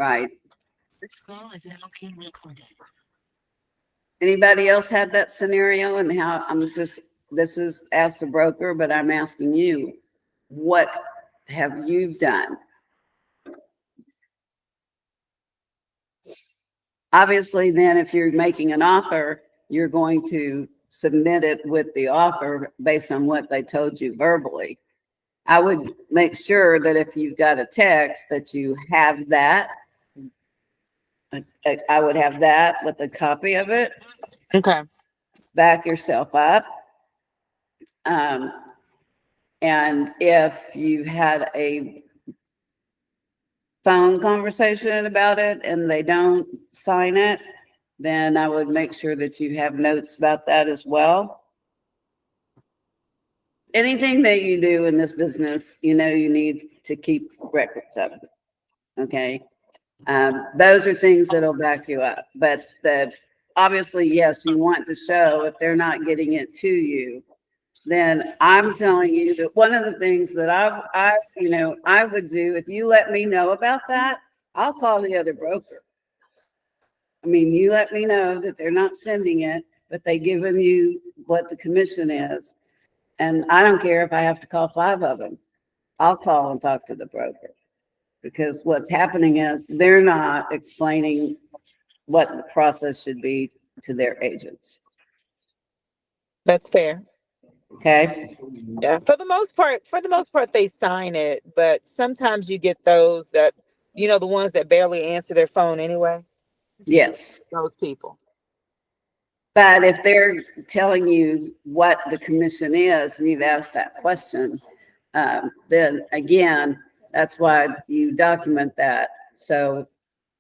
Right. This call is now being recorded. Anybody else had that scenario? And how this is ask the broker, but I'm asking you, what have you done? Obviously, then if you're making an offer, you're going to submit it with the offer based on what they told you verbally. I would make sure that if you've got a text that you have that. I would have that with a copy of it. Okay. Back yourself up. Um, and if you had a phone conversation about it and they don't sign it, then I would make sure that you have notes about that as well. Anything that you do in this business, you need to keep records of it. Okay. Those are things that'll back you up. But obviously, yes, you want to show if they're not getting it to you, then I'm telling you that one of the things that I would do, if you let me know about that, I'll call the other broker. I mean, you let me know that they're not sending it, but they given you what the commission is. And I don't care if I have to call 5 of them. I'll call and talk to the broker, because what's happening is they're not explaining what the process should be to their agents. That's fair. Okay. Yeah. For the most part, they sign it, but sometimes you get those that, the ones that barely answer their phone anyway. Yes. Those people. But if they're telling you what the commission is and you've asked that question, then again, that's why you document that. So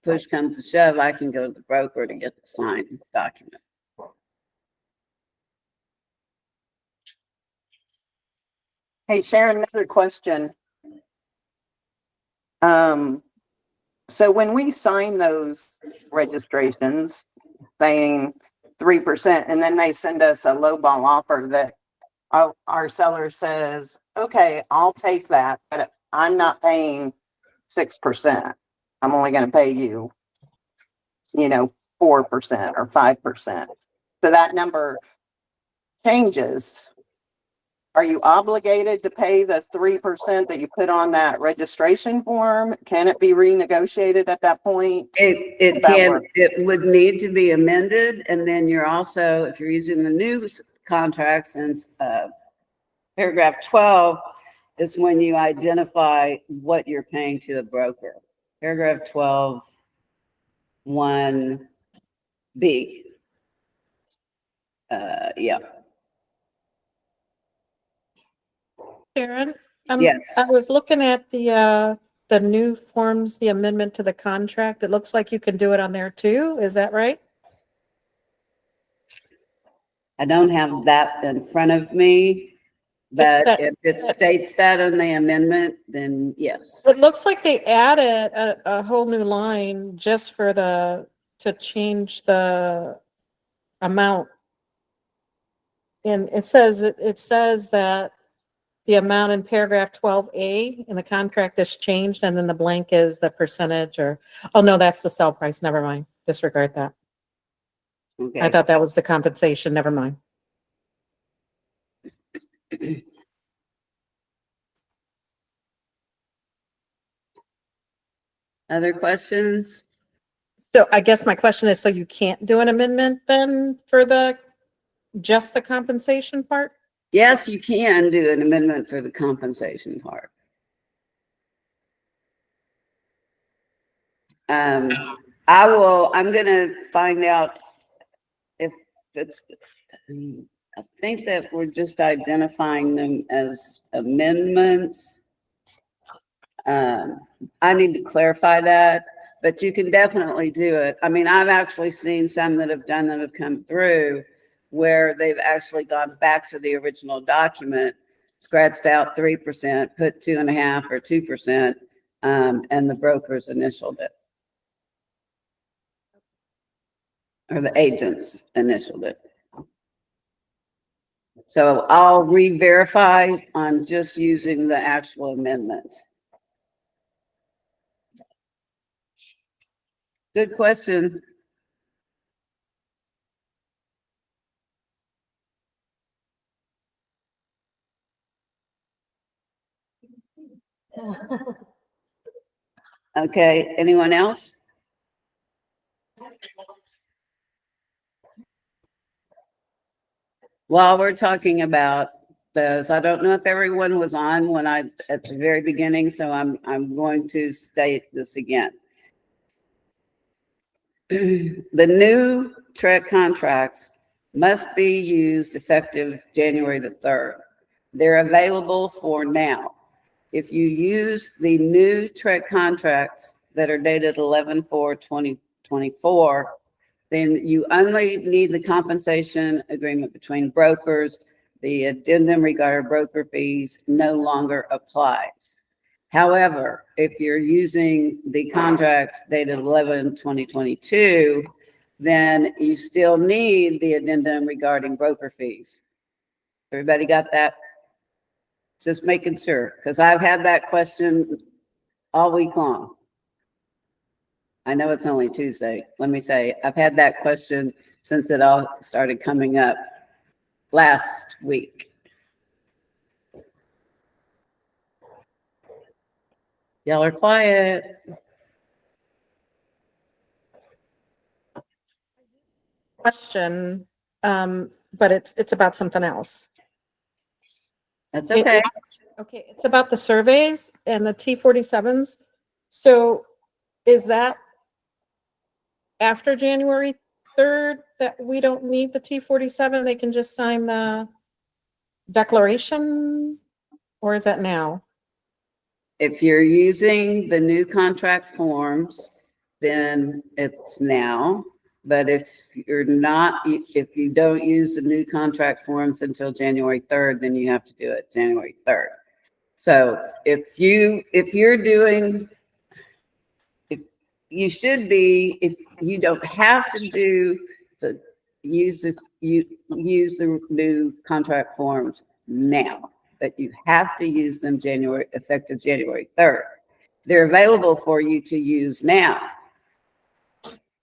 push comes to shove, I can go to the broker to get the signed document. Hey, Sharon, another question. So when we sign those registrations saying 3%, and then they send us a lowball offer that our seller says, okay, I'll take that, but I'm not paying 6%. I'm only going to pay you, 4% or 5%. So that number changes. Are you obligated to pay the 3% that you put on that registration form? Can it be renegotiated at that point? It would need to be amended. And then you're also, if you're using the new contracts, and paragraph 12 is when you identify what you're paying to the broker. Paragraph 12, 1B. Yeah. Sharon, Yes. I was looking at the new forms, the amendment to the contract. It looks like you can do it on there too. Is that right? I don't have that in front of me, but if it states that in the amendment, then yes. It looks like they added a whole new line just for to change the amount. And it says that the amount in paragraph 12A in the contract is changed, and then the blank is the percentage oh no, that's the sell price. Never mind. Disregard that. Okay. I thought that was the compensation. Never mind. Other questions? So I guess my question is, so you can't do an amendment then for just the compensation part? Yes, you can do an amendment for the compensation part. I'm going to find out if it's, I think that we're just identifying them as amendments. I need to clarify that, but you can definitely do it. I mean, I've actually seen some that have come through where they've actually gone back to the original document, scratched out 3%, put 2.5% or 2%, and the brokers initialed it. Or the agents initialed it. So I'll re-verify on just using the actual amendment. Good question. Okay, anyone else? While we're talking about those, I don't know if everyone was on when at the very beginning, so I'm going to state this again. The new TREC contracts must be used effective January the 3rd. They're available for now. If you use the new TREC contracts that are dated 11/4/2024, then you only need the compensation agreement between brokers. The addendum regarding broker fees no longer applies. However, if you're using the contracts dated 11/2022, then you still need the addendum regarding broker fees. Everybody got that? Just making sure, because I've had that question all week long. I know it's only Tuesday. Let me say, I've had that question since it all started coming up last week. Y'all are quiet. Question, but it's about something else. That's okay. Okay, it's about the surveys and the T-47s. So is that after January 3rd that we don't need the T-47? They can just sign the declaration? Or is that now? If you're using the new contract forms, then it's now. But if you're not, if you don't use the new contract forms until January 3rd, then you have to do it January 3rd. So if you're doing, if you should be, if you don't have to do use the new contract forms now, but you have to use them effective January 3rd. They're available for you to use now.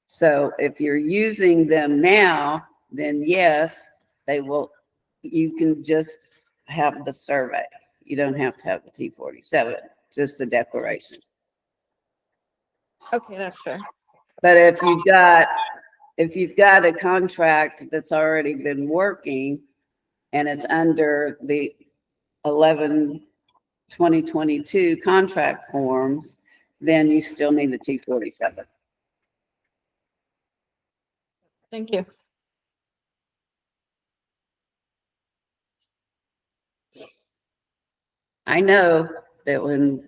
So if you're using them now, then yes, they will, you can just have the survey. You don't have to have the T-47, just the declaration. Okay, that's fair. But if you've got a contract that's already been working and it's under the 11/2022 contract forms, then you still need the T-47. Thank you. I know that when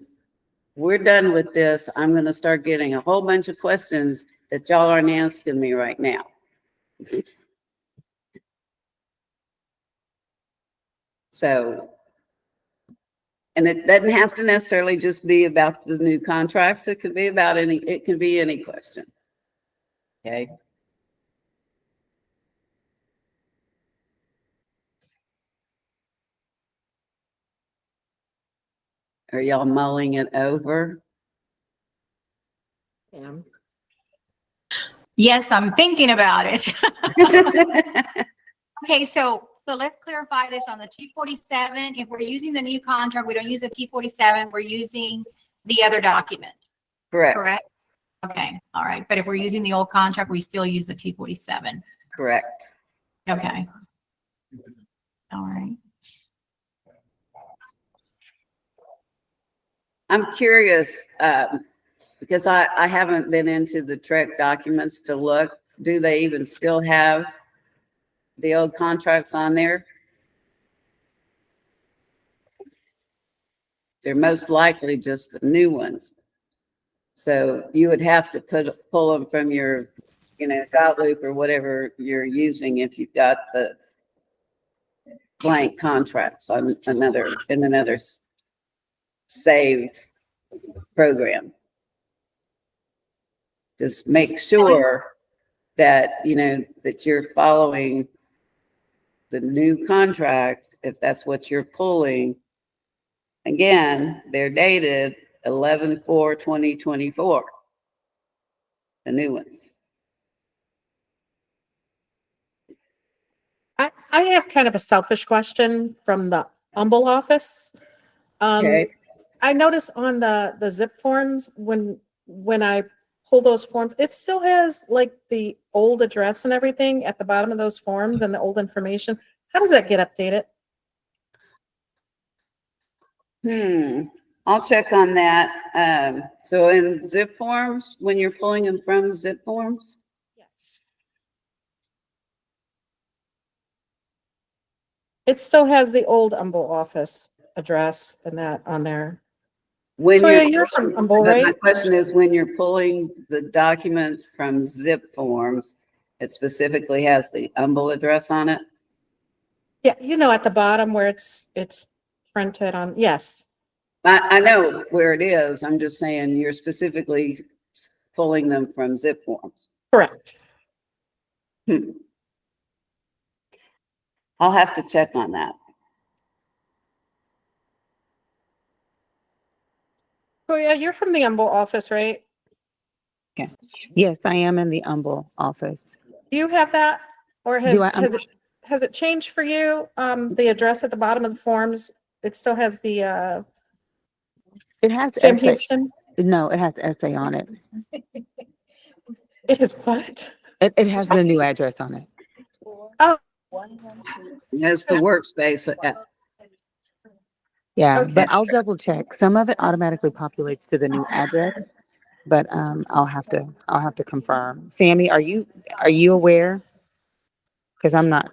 we're done with this, I'm going to start getting a whole bunch of questions that y'all aren't asking me right now. So, and it doesn't have to necessarily just be about the new contracts. It could be about it can be any question. Okay. Are y'all mulling it over? Yeah. Yes, I'm thinking about it. Okay, so let's clarify this on the T-47. If we're using the new contract, we don't use the T-47, we're using the other document, Correct. correct? Okay, all right. But if we're using the old contract, we still use the T-47. Correct. Okay. All right. I'm curious, because I haven't been into the TREC documents to look. Do they even still have the old contracts on there? They're most likely just the new ones. So you would have to pull them from your, Outlook or whatever you're using if you've got the blank contracts on another saved program. Just make sure that, that you're following the new contracts, if that's what you're pulling. Again, they're dated 11/4/2024. the new ones. I have kind of a selfish question from the Humble office. Okay. I notice on the zip forms, when I pull those forms, it still has like the old address and everything at the bottom of those forms and the old information. How does that get updated? I'll check on that. So in zip forms, when you're pulling them from zip forms, Yes. It still has the old Humble office address and that on there. when Toya, you're from Humble, but my right? question is, when you're pulling the document from zip forms, it specifically has the Humble address on it? Yeah, at the bottom where it's printed on, yes. I know where it is. I'm just saying you're specifically pulling them from zip forms. Correct. I'll have to check on that. Toya, you're from the Humble office, right? Yes, I am in the Humble office. Do you have that? Or Do I- has it changed for you? The address at the bottom of the forms, it still has the It has Sam SA. Houston? No, it has SA on it. It is what? It has the new address on it. Oh, It has the workspace. Yeah, Okay. but I'll double check. Some of it automatically populates to the new address, but I'll have to confirm. Sammy, are you aware? Because I'm not.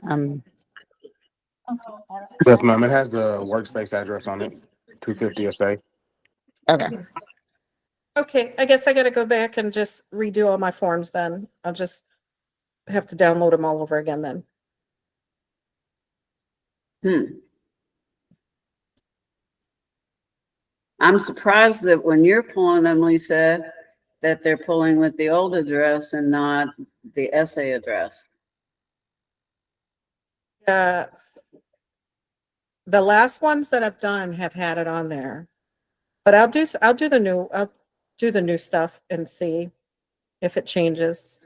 Yes, ma'am. It has the workspace address on it, 250 SA. Okay. okay. I guess I gotta go back and just redo all my forms then. I'll just have to download them all over again then. I'm surprised that when you're pulling them, Lisa, that they're pulling with the old address and not the SA address. The last ones that I've done have had it on there. But I'll do the new stuff and see if it changes.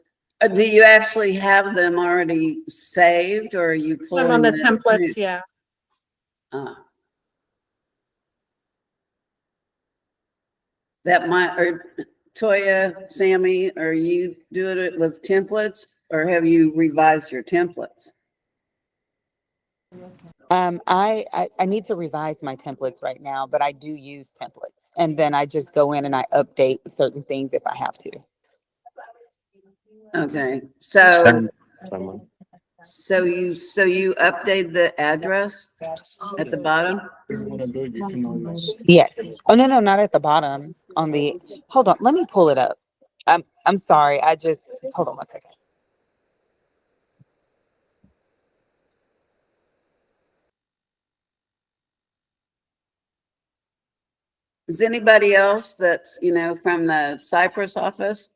Do you actually have them already saved, or are you pulling I'm on the them templates, new? yeah. That might, or Toya, Sammy, are you doing it with templates, or have you revised your templates? I need to revise my templates right now, but I do use templates, and then I just go in and I update certain things if I have to. Okay, so Someone. you update the address at the bottom? Yes. Oh no, not at the bottom. On the hold on, let me pull it up. I'm sorry. I just hold on one second. Is anybody else that's, from the Cypress office?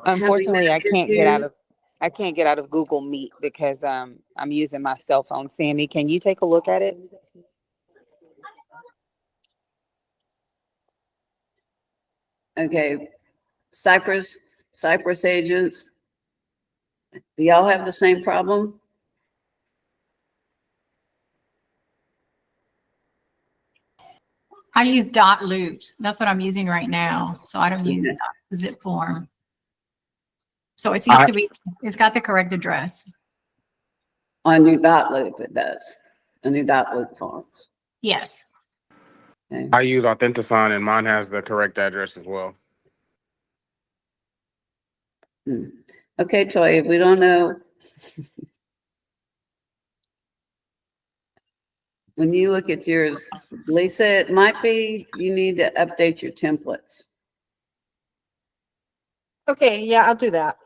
Unfortunately, I can't get issue? out of Google Meet because I'm using my cell phone. Sammy, can you take a look at it? Okay, Cypress agents, do y'all have the same problem? I use dot loops. That's what I'm using right now. So I don't use zip form. So it seems to be, it's got the correct address. On your dot loop, it does. On your dot loop forms. Yes. Okay. I use Authentisign and mine has the correct address as well. Okay, Toy, we don't know. When you look at yours, Lisa, it might be you need to update your templates. Okay, yeah, I'll do that.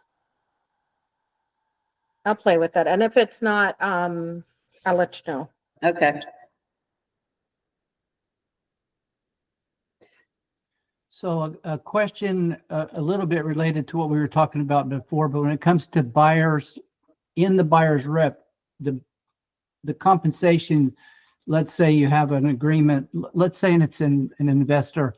I'll play with that. And if it's not, I'll let you know. Okay. So a question a little bit related to what we were talking about before, but when it comes to buyers in the buyer's rep, the compensation, let's say you have an agreement, let's say it's an investor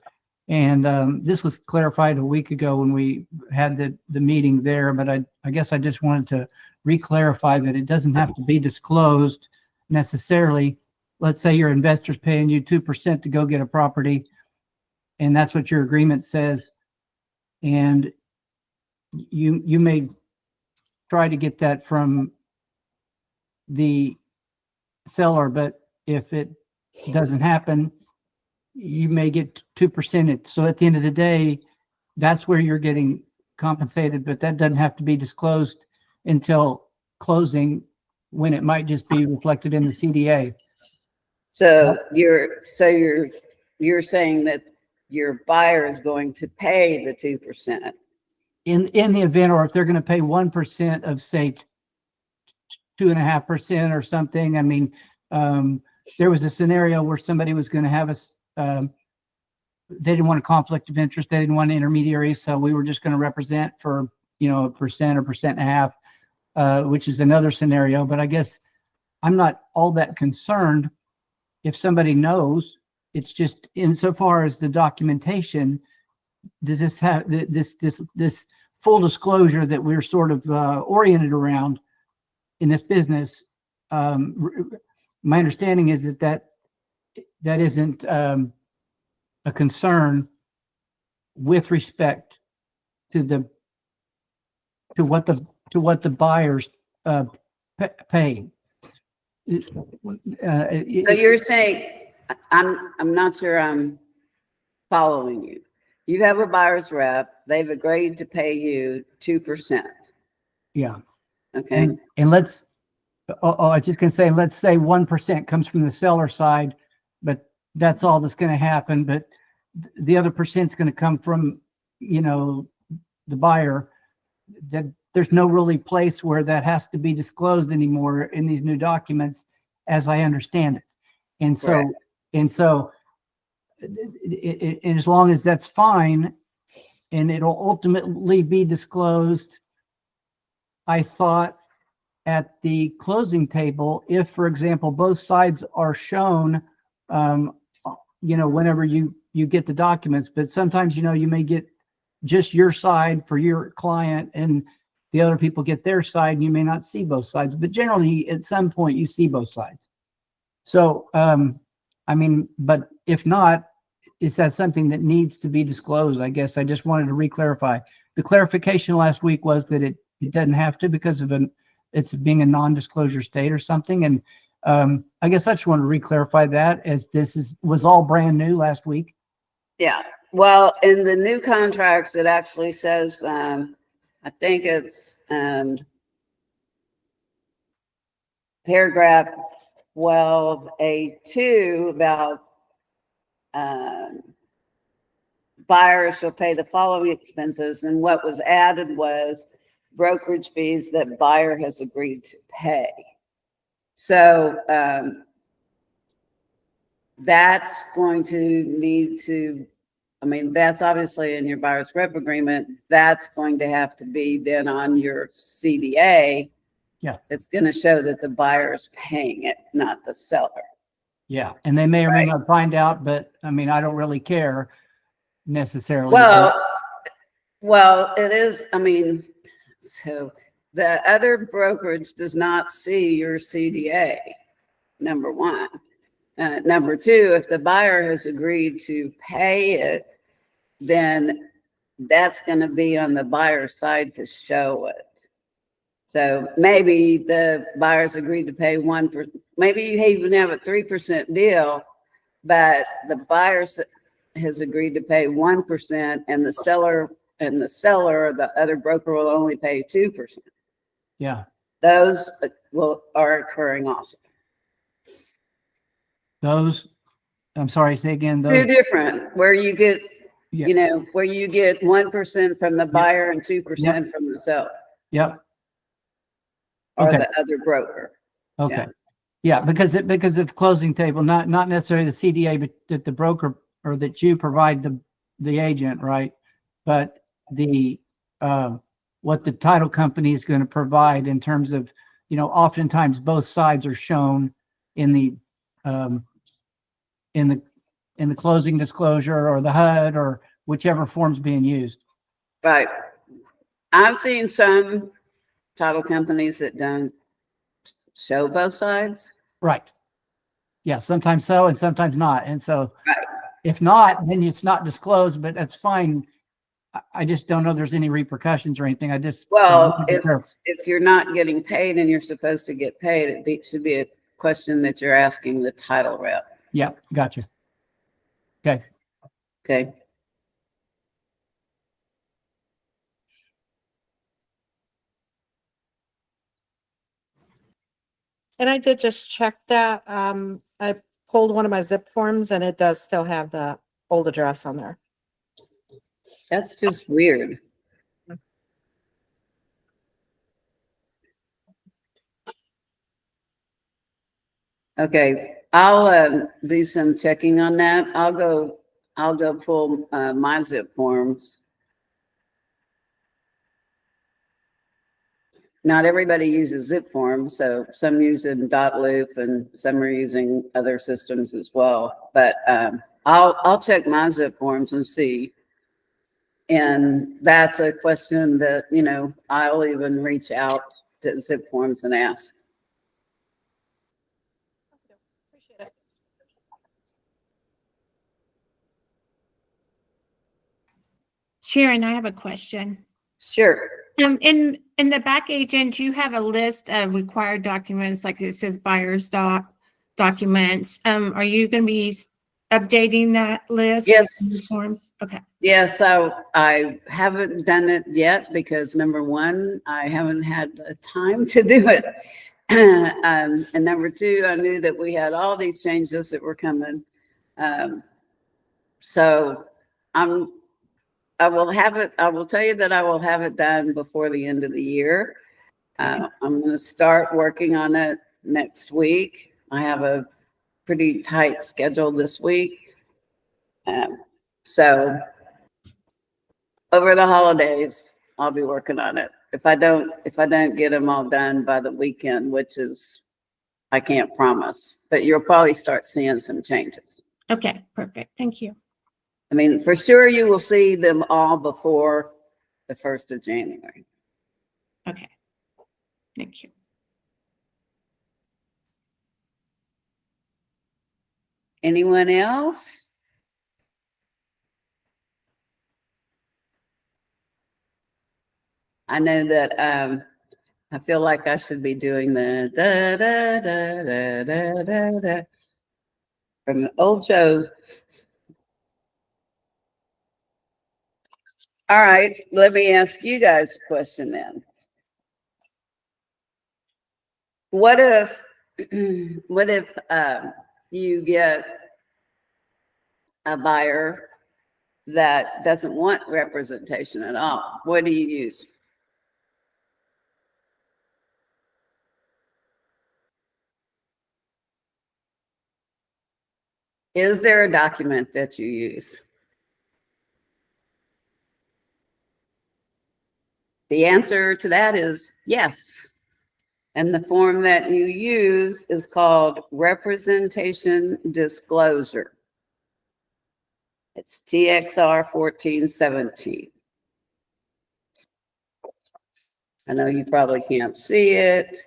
And this was clarified a week ago when we had the meeting there, but I guess I just wanted to re-clarify that it doesn't have to be disclosed necessarily. Let's say your investor's paying you 2% to go get a property, and that's what your agreement says. And you may try to get that from the seller, but if it doesn't happen, you may get 2%. So at the end of the day, that's where you're getting compensated, but that doesn't have to be disclosed until closing, when it might just be reflected in the CDA. So you're saying that your buyer is going to pay the 2%. In the event, or if they're going to pay 1% of, say, 2.5% or something. I mean, there was a scenario where somebody was going to have us, they didn't want a conflict of interest. They didn't want an intermediary. So we were just going to represent for, 1% or 1.5%, which is another scenario. But I guess I'm not all that concerned if somebody knows. It's just insofar as the documentation, does this have this full disclosure that we're sort of oriented around in this business. My understanding is that isn't a concern with respect to what the buyers pay. So you're saying, I'm not sure I'm following you. You have a buyer's rep. They've agreed to pay you 2%. Yeah. Okay. And let's, I was just going to say, let's say 1% comes from the seller side, but that's all that's going to happen. But the other percent's going to come from, the buyer. That there's no really place where that has to be disclosed anymore in these new documents, as I understand it. And so, Correct. and as long as that's fine, and it'll ultimately be disclosed, I thought, at the closing table, if, for example, both sides are shown, whenever you get the documents, but sometimes, you may get just your side for your client and the other people get their side, and you may not see both sides, but generally at some point you see both sides. So, but if not, is that something that needs to be disclosed? I guess I just wanted to re-clarify. The clarification last week was that it doesn't have to, because of it's being a non-disclosure state or something. And I guess I just want to re-clarify that, as this was all brand new last week. Yeah. Well, in the new contracts, it actually says, I think it's paragraph 12A2 about buyers shall pay the following expenses. And what was added was brokerage fees that buyer has agreed to pay. So that's going to need to, that's obviously in your buyer's rep agreement. That's going to have to be then on your CDA. Yeah. It's going to show that the buyer is paying it, not the seller. Yeah. And they may or may not find out, but I don't really care necessarily. Well, it is, so the other brokerage does not see your CDA, number one. Number two, if the buyer has agreed to pay it, then that's going to be on the buyer's side to show it. So maybe the buyer's agreed to pay 1%. Maybe you even have a 3% deal, but the buyer has agreed to pay 1%, and the seller, or the other broker, will only pay 2%. Yeah. Those are occurring also. Those, I'm sorry, say again. Those, Two different, where you get, yeah. where you get 1% from the buyer and 2% from the seller. Yep. Or Okay. the other broker. Okay. Yeah, because of closing table, not necessarily the CDA, but that the broker, or that you provide the agent, right? But the what the title company is going to provide in terms of, oftentimes both sides are shown in the in the closing disclosure or the HUD or whichever form's being used. Right. I've seen some title companies that don't show both sides. Right. Yeah, sometimes so and sometimes not. And so Right. if not, then it's not disclosed, but that's fine. I just don't know there's any repercussions or anything. I just. Well, if you're not getting paid and you're supposed to get paid, should be a question that you're asking the title rep. Yeah, gotcha. Okay. Okay. And I did just check that. I pulled one of my zip forms and it does still have the old address on there. That's just weird. Okay, I'll do some checking on that. I'll go pull my zip forms. Not everybody uses zip forms, so some use in dot loop and some are using other systems as well. But I'll check my zip forms and see. And that's a question that, you know, I'll even reach out to zip forms and ask. Appreciate it. Sharon, I have a question. Sure. In the back agent, you have a list of required documents, like it says buyer's documents. Are you going to be updating that list? with Yes. new forms? Okay. Yeah, so I haven't done it yet because number one, I haven't had the time to do it. And number two, I knew that we had all these changes that were coming. So I will have it, I will tell you that I will have it done before the end of the year. I'm going to start working on it next week. I have a pretty tight schedule this week. So over the holidays, I'll be working on it. If I don't get them all done by the weekend, which is, I can't promise, but you'll probably start seeing some changes. Okay, perfect. Thank you. I mean, for sure, you will see them all before the 1st of January. Okay. Thank you. Anyone else? I know that I feel like I should be doing the da da da da da da da from an old show. All right, let me ask you guys a question then. What if you get a buyer that doesn't want representation at all? What do you use? Is there a document that you use? The answer to that is yes. And the form that you use is called representation disclosure. It's TXR 1417. I know you probably can't see it,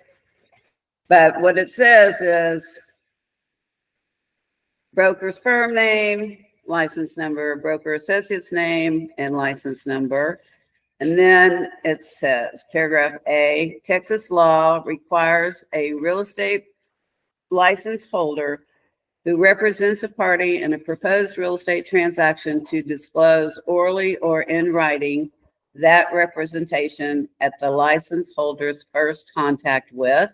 but what it says is broker's firm name, license number, broker associate's name, and license number. And then it says, paragraph A, Texas law requires a real estate license holder who represents a party in a proposed real estate transaction to disclose orally or in writing that representation at the license holder's first contact with,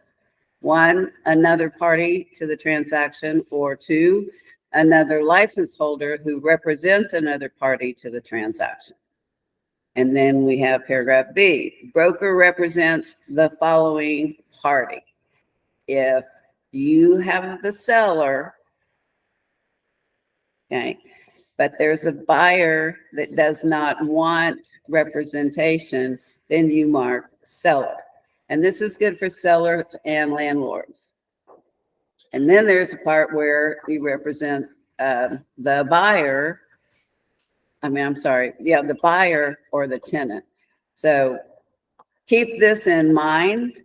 1, another party to the transaction, or 2, another license holder who represents another party to the transaction. And then we have paragraph B, broker represents the following party. If you have the seller, okay, but there's a buyer that does not want representation, then you mark seller. And this is good for sellers and landlords. And then there's a part where you represent the buyer, I'm sorry, yeah, the buyer or the tenant. So keep this in mind.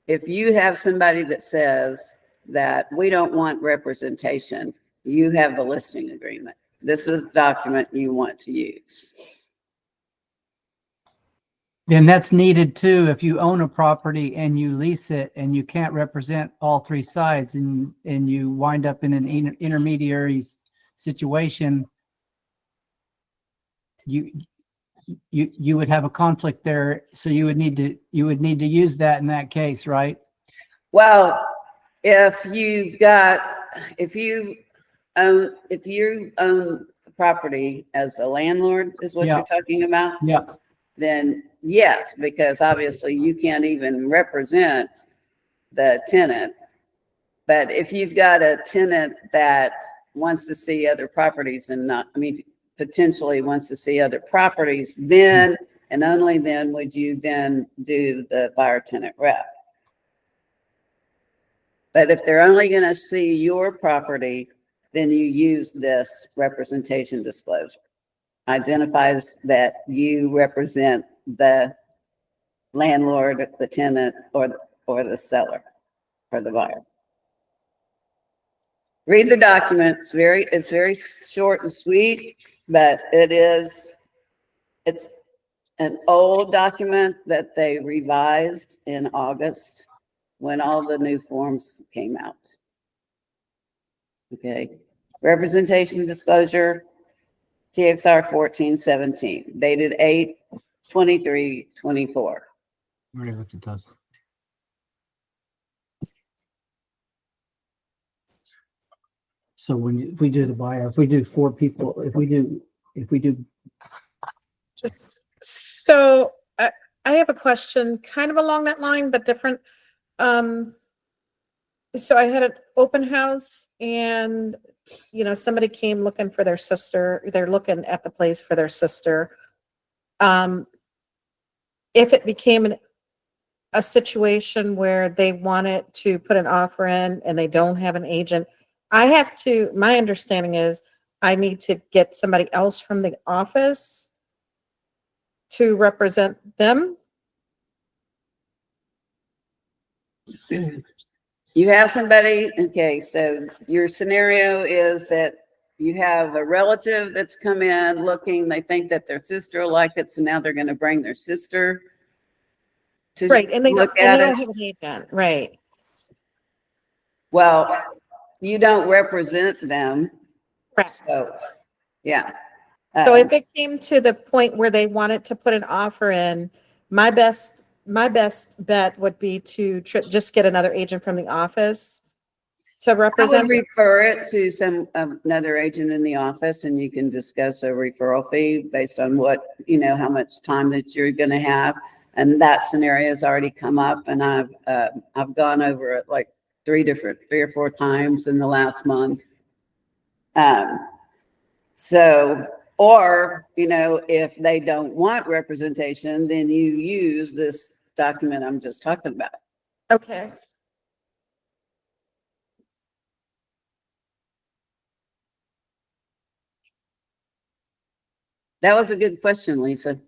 If you have somebody that says that we don't want representation, you have the listing agreement. This is the document you want to use. Then that's needed too, if you own a property and you lease it and you can't represent all three sides and you wind up in an intermediary situation, you would have a conflict there. So you would need to use that in that case, right? Well, if you own the property as a landlord is what Yeah. you're talking about, Yeah. then yes, because obviously you can't even represent the tenant. But if you've got a tenant that wants to see other properties and potentially wants to see other properties, then and only then would you then do the buyer tenant rep. But if they're only going to see your property, then you use this representation disclosure. Identifies that you represent the landlord, the tenant, or the seller, or the buyer. Read the document. It's very short and sweet, but it's an old document that they revised in August when all the new forms came out. Okay. Representation disclosure, TXR 1417, dated 8/23/24. Already looked at those. So if we do the buyer, if we do 4 people, if we do, So I have a question kind of along that line, but different. So I had an open house and, somebody came looking for their sister. They're looking at the place for their sister. If it became a situation where they wanted to put an offer in and they don't have an agent, my understanding is I need to get somebody else from the office to represent them. You have somebody, okay, so your scenario is that you have a relative that's come in looking, they think that their sister will like it, so now they're going to bring their sister to Right, and they don't, look at it. have an agent, right? Well, you don't represent them, Correct. so, yeah. So if it came to the point where they wanted to put an offer in, my best bet would be to just get another agent from the office to I would represent. refer it to another agent in the office, and you can discuss a referral fee based on what, how much time that you're going to have. And that scenario has already come up, and I've gone over it like 3 or 4 times in the last month. Or, if they don't want representation, then you use this document I'm just talking about. Okay. That was a good question, Lisa.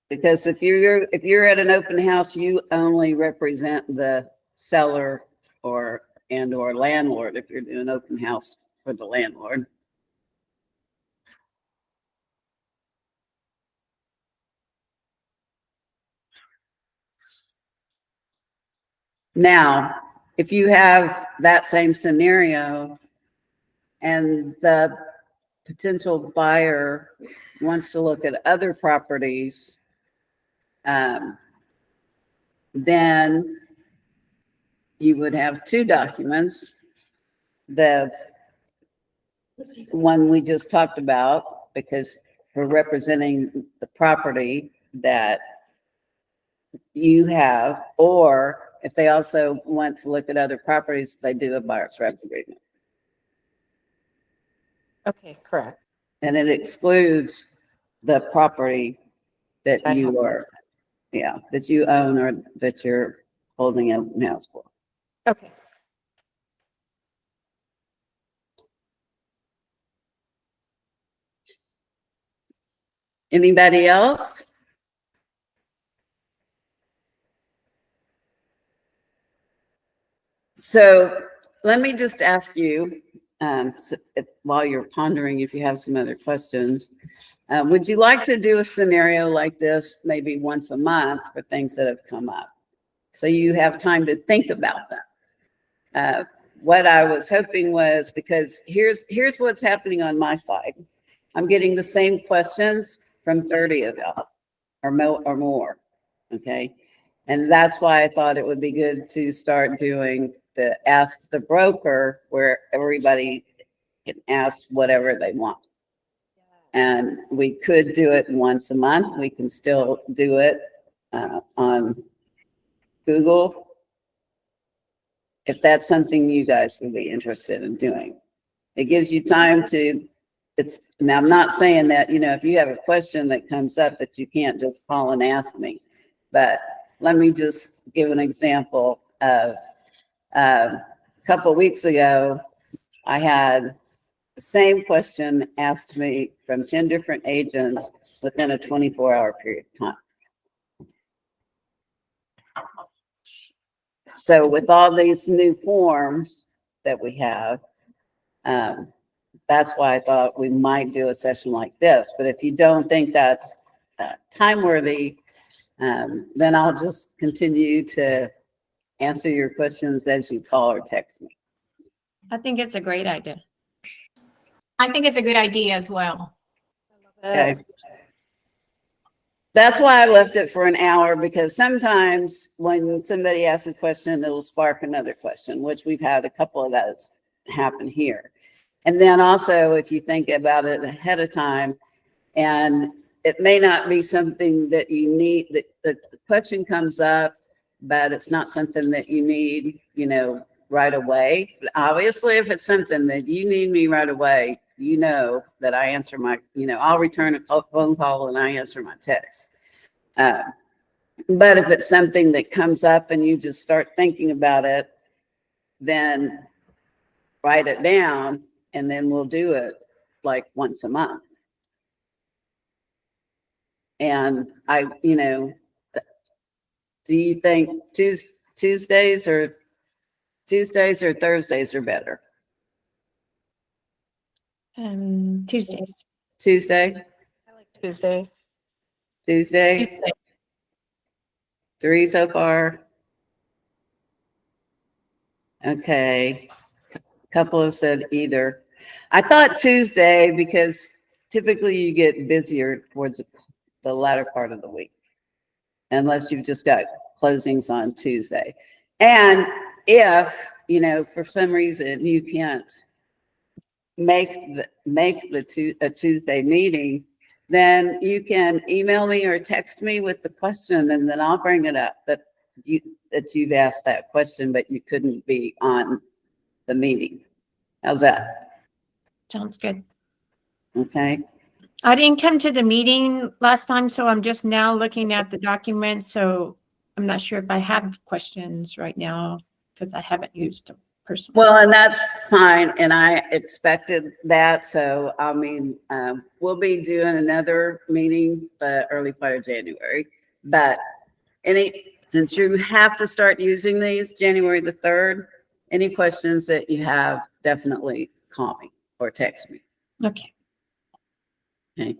Because if you're at an open house, you only represent the seller or landlord if you're doing open house for the landlord. Now, if you have that same scenario and the potential buyer wants to look at other properties, then you would have 2 documents. The one we just talked about, because for representing the property that you have, or if they also want to look at other properties, they do a buyer's rep agreement. Okay, correct. And it excludes the property that I have you are, that you own or that you're holding an open house for. Okay. Anybody else? So let me just ask you, while you're pondering, if you have some other questions, would you like to do a scenario like this maybe once a month for things that have come up? So you have time to think about them. What I was hoping was, because here's what's happening on my side. I'm getting the same questions from 30 of y'all or more, okay? And that's why I thought it would be good to start doing the Ask the Broker, where everybody can ask whatever they want. And we could do it once a month. We can still do it on Google, if that's something you guys would be interested in doing. It gives you time to, now I'm not saying that, if you have a question that comes up that you can't just call and ask me, but let me just give an example of a couple of weeks ago, I had the same question asked me from 10 different agents within a 24-hour period of time. So with all these new forms that we have, that's why I thought we might do a session like this. But if you don't think that's time worthy, then I'll just continue to answer your questions as you call or text me. I think it's a great idea. I think it's a good idea as well. Okay. That's why I left it for an hour, because sometimes when somebody asks a question, it'll spark another question, which we've had a couple of those happen here. And then also, if you think about it ahead of time, and it may not be something that you need, that the question comes up, but it's not something that you need, right away. But obviously, if it's something that you need me right away, that I answer my, I'll return a phone call and I answer my text. But if it's something that comes up and you just start thinking about it, then write it down, and then we'll do it like once a month. And do you think Tuesdays or Thursdays are better? Tuesdays. Tuesday? I like Tuesday. Tuesday? 3 so far? Okay. Couple have said either. I thought Tuesday, because typically you get busier towards the latter part of the week, unless you've just got closings on Tuesday. And if, for some reason you can't make a Tuesday meeting, then you can email me or text me with the question, and then I'll bring it up that you've asked that question, but you couldn't be on the meeting. How's that? Sounds good. Okay. I didn't come to the meeting last time, so I'm just now looking at the document. So I'm not sure if I have questions right now because I haven't used them personally. Well, and that's fine. And I expected that. So, we'll be doing another meeting the early part of January. But since you have to start using these January the 3rd, any questions that you have, definitely call me or text me. Okay. Okay.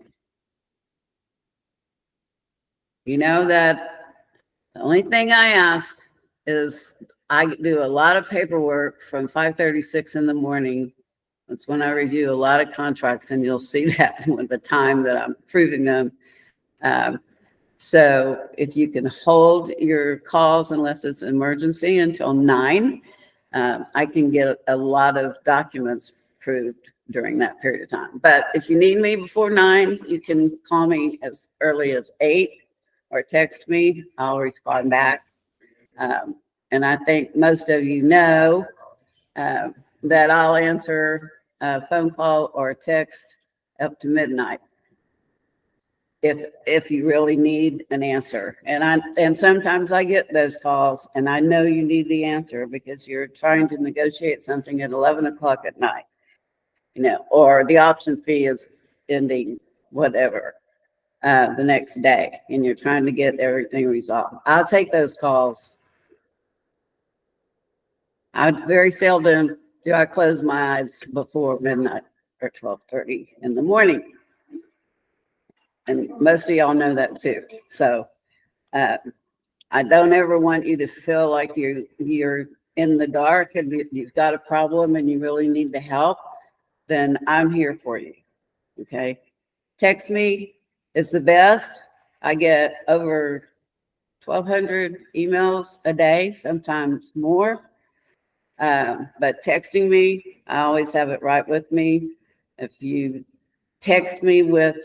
You know that the only thing I ask is I do a lot of paperwork from 5:36 in the morning. That's when I review a lot of contracts, and you'll see that with the time that I'm approving them. So if you can hold your calls, unless it's an emergency, until 9, I can get a lot of documents approved during that period of time. But if you need me before 9, you can call me as early as 8 or text me. I'll respond back. And I think most of you know that I'll answer a phone call or a text up to midnight. if you really need an answer. And sometimes I get those calls and I know you need the answer because you're trying to negotiate something at 11 o'clock at night, or the option fee is ending, whatever, the next day, and you're trying to get everything resolved. I'll take those calls. I very seldom do I close my eyes before midnight or 12:30 in the morning. And most of y'all know that too. So I don't ever want you to feel like you're in the dark and you've got a problem and you really need the help. Then I'm here for you. Okay. Text me is the best. I get over 1,200 emails a day, sometimes more. But texting me, I always have it right with me. If you text me with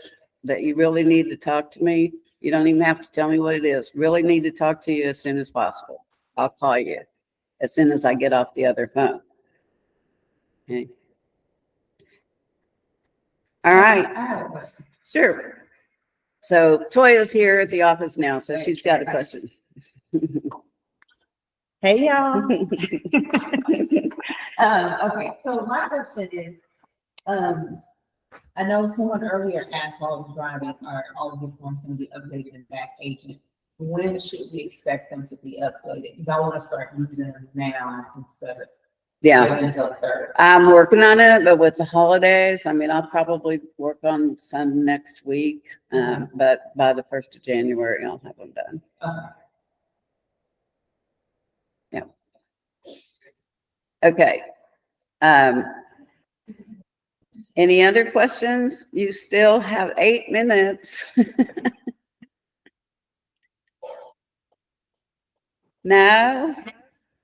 that you really need to talk to me, you don't even have to tell me what it is. Really need to talk to you as soon as possible. I'll call you as soon as I get off the other phone. Okay. All right. I have a question. Sure. So Toya's here at the office now, so she's got a question. Hey, y'all. Okay, so my question is, I know someone earlier asked while I was driving, are all of these forms going to be updated in back agent? When should we expect them to be updated? Because I want to start using them now instead of Yeah, waiting until the third. I'm working on it, but with the holidays, I mean, I'll probably work on some next week. But by the 1st of January, I'll have them done. Yeah. Okay. Any other questions? You still have 8 minutes. No?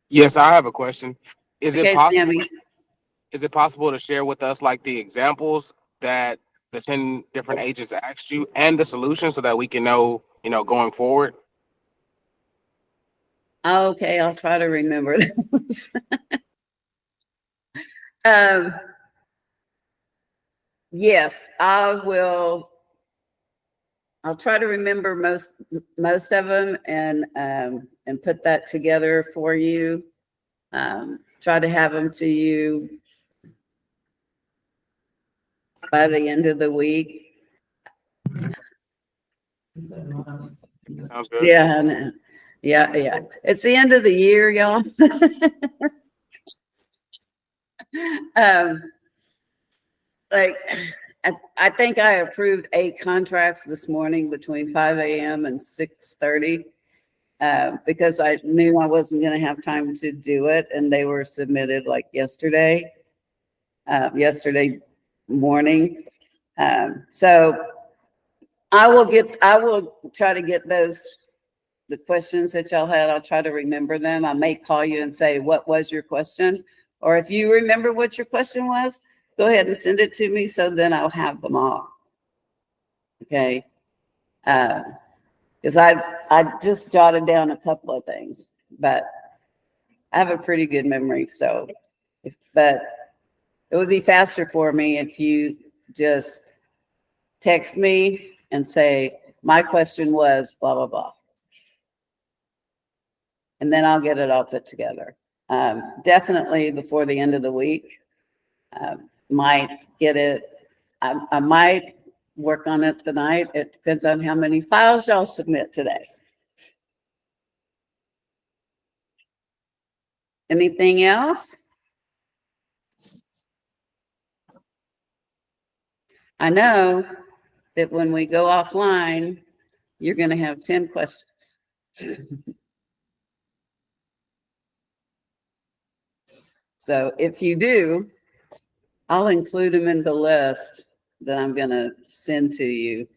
Yes, I have a question. Is Okay, it possible? Sammy. Is it possible to share with us like the examples that the 10 different agents asked you and the solution so that we can know, going forward? Okay, I'll try to remember those. Yes, I will. I'll try to remember most of them and put that together for you. Try to have them to you by the end of the week. Sounds good. Yeah, I know. Yeah. It's the end of the year, y'all. Like, I think I approved 8 contracts this morning between 5 a.m. and 6:30 because I knew I wasn't going to have time to do it, and they were submitted like yesterday morning. So I will try to get the questions that y'all had. I'll try to remember them. I may call you and say, what was your question? Or if you remember what your question was, go ahead and send it to me so then I'll have them all. Okay. Because I just jotted down a couple of things, but I have a pretty good memory. So, but it would be faster for me if you just text me and say, my question was blah, blah, blah. And then I'll get it all put together. Definitely before the end of the week. Might get it. I might work on it tonight. It depends on how many files y'all submit today. Anything else? I know that when we go offline, you're going to have 10 questions. So if you do, I'll include them in the list that I'm going to send to you.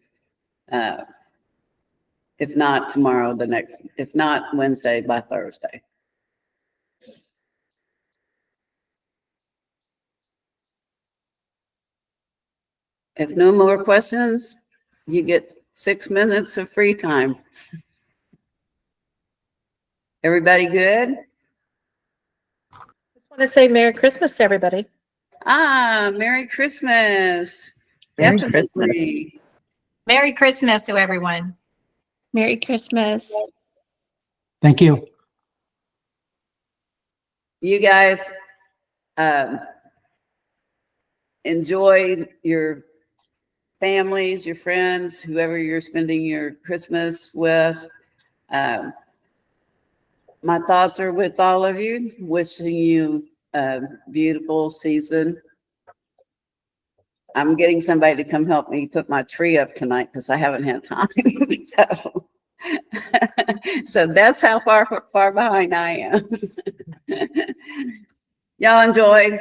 If not tomorrow, if not Wednesday, by Thursday. If no more questions, you get 6 minutes of free time. Everybody good? Just want to say Merry Christmas to everybody. Merry Christmas. Merry Definitely. Merry Christmas to everyone. Merry Christmas. Thank you. You guys, enjoy your families, your friends, whoever you're spending your Christmas with. My thoughts are with all of you, wishing you a beautiful season. I'm getting somebody to come help me put my tree up tonight because I haven't had time. So, so that's how far behind I am. Y'all enjoy.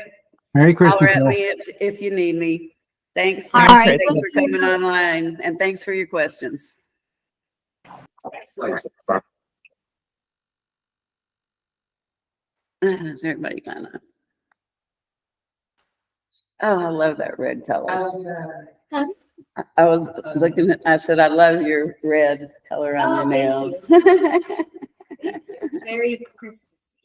Merry Holler Christmas. at all. me if you need me. Thanks for, All right. thanks for coming online and thanks for your questions. Is everybody kind of? Oh, I love that red color. I was looking at, I said, I love your red color on your nails. Merry Christmas.